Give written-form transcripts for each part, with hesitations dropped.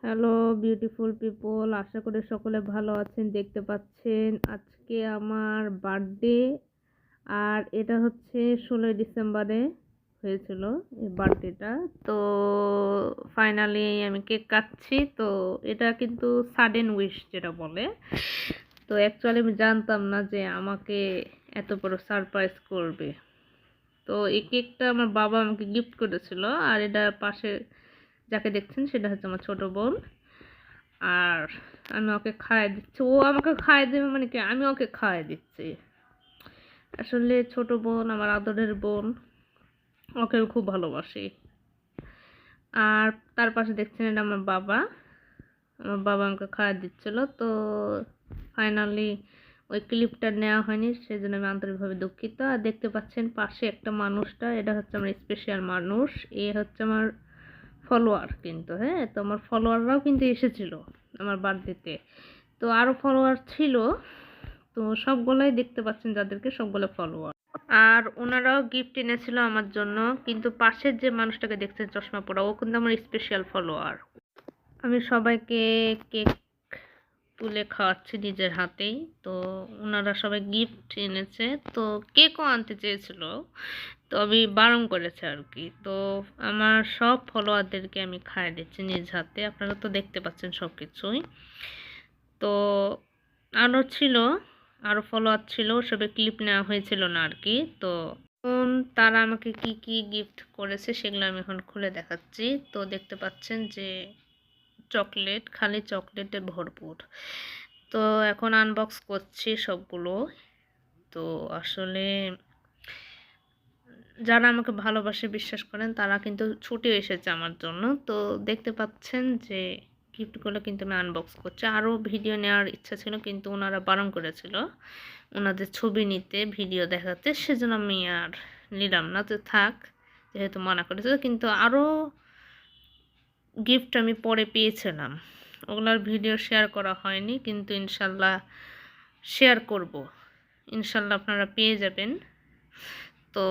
Hello beautiful people, আশা করি সকলে ভালো আছেন। দেখতে পাচ্ছেন আজকে আমার বার্থডে, আর এটা হচ্ছে 16 ডিসেম্বরে হয়েছিল এই বার্থডেটা। তো ফাইনালি আমি কেক কাটছি। তো এটা কিন্তু সাডেন উইশ যেটা বলে। তো অ্যাকচুয়ালি আমি জানতাম না যে আমাকে এত বড় সারপ্রাইজ করবে। তো এই কেকটা আমার বাবা আমাকে গিফট করেছিল, আর এটা পাশে যাকে দেখছেন সেটা হচ্ছে আমার ছোট বোন। আর আমি ওকে খাইয়ে দিচ্ছি, ও আমাকে খাইয়ে দেবে মানে কি, আমি ওকে খাইয়ে দিচ্ছি। আসলে ছোট বোন আমার আদরের বোন, ওকে খুব ভালোবাসি। আর তার পাশে দেখছেন এটা আমার বাবা আমাকে খাইয়ে দিচ্ছিল। তো ফাইনালি ওই ক্লিপটা নেওয়া হয়নি, সেজন্য আমি আন্তরিকভাবে দুঃখিত। আর দেখতে পাচ্ছেন পাশে একটা মানুষটা, এটা হচ্ছে আমার স্পেশাল মানুষ। এ হচ্ছে আমার ফলোয়ার কিন্তু, হ্যাঁ। তো আমার ফলোয়াররাও কিন্তু এসেছিল আমার বার্থডেতে। তো আরও ফলোয়ার ছিল, তো সবগুলাই দেখতে পাচ্ছেন যাদেরকে, সবগুলো ফলোয়ার। আর ওনারাও গিফট এনেছিল আমার জন্য। কিন্তু পাশের যে মানুষটাকে দেখছেন চশমা পরা, ও কিন্তু আমার স্পেশাল ফলোয়ার। আমি সবাইকে কেক তুলে খাওয়াচ্ছি নিজের হাতেই। তো ওনারা সবাই গিফট এনেছে, তো কেকও আনতে চেয়েছিল, তো আমি বারণ করেছি আর কি। তো আমার সব ফলোয়ারদেরকে আমি খাইয়ে দিচ্ছি নিজ হাতে, আপনারা তো দেখতে পাচ্ছেন সব কিছুই। তো আরও ছিল, আরও ফলোয়ার ছিল, সবে ক্লিপ নেওয়া হয়েছিল না আর কি। তো এখন তারা আমাকে কি কি গিফট করেছে সেগুলো আমি এখন খুলে দেখাচ্ছি। তো দেখতে পাচ্ছেন যে চকলেট, খালি চকলেটে ভরপুর। তো এখন আনবক্স করছি সবগুলো। তো আসলে যারা আমাকে ভালোবাসে, বিশ্বাস করেন, তারা কিন্তু ছুটে এসেছে আমার জন্য। তো দেখতে পাচ্ছেন যে গিফটগুলো কিন্তু আমি আনবক্স করছি। আরও ভিডিও নেওয়ার ইচ্ছা ছিল, কিন্তু ওনারা বারণ করেছিল ওনাদের ছবি নিতে, ভিডিও দেখাতে, সেজন্য আমি আর নিলাম না। তো থাক, যেহেতু মানা করেছিল। কিন্তু আরও গিফট আমি পরে পেয়েছিলাম, ওগুলোর ভিডিও শেয়ার করা হয়নি, কিন্তু ইনশাল্লাহ শেয়ার করব। ইনশাল্লাহ আপনারা পেয়ে যাবেন। তো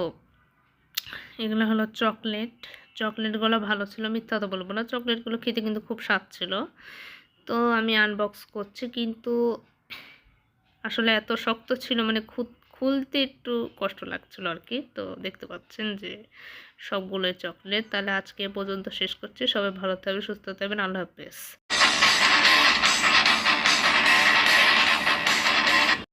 এগুলো হলো চকলেট। চকলেটগুলো ভালো ছিল, মিথ্যা তো বলবো না, চকলেটগুলো খেতে কিন্তু খুব স্বাদ ছিল। তো আমি আনবক্স করছি, কিন্তু আসলে এত শক্ত ছিল, মানে খুলতে একটু কষ্ট লাগছিল আর কি। তো দেখতে পাচ্ছেন যে সবগুলোই চকলেট। তাহলে আজকে পর্যন্ত শেষ করছি। সবাই ভালো থাকবেন, সুস্থ থাকবেন, আল্লাহ হাফেজ।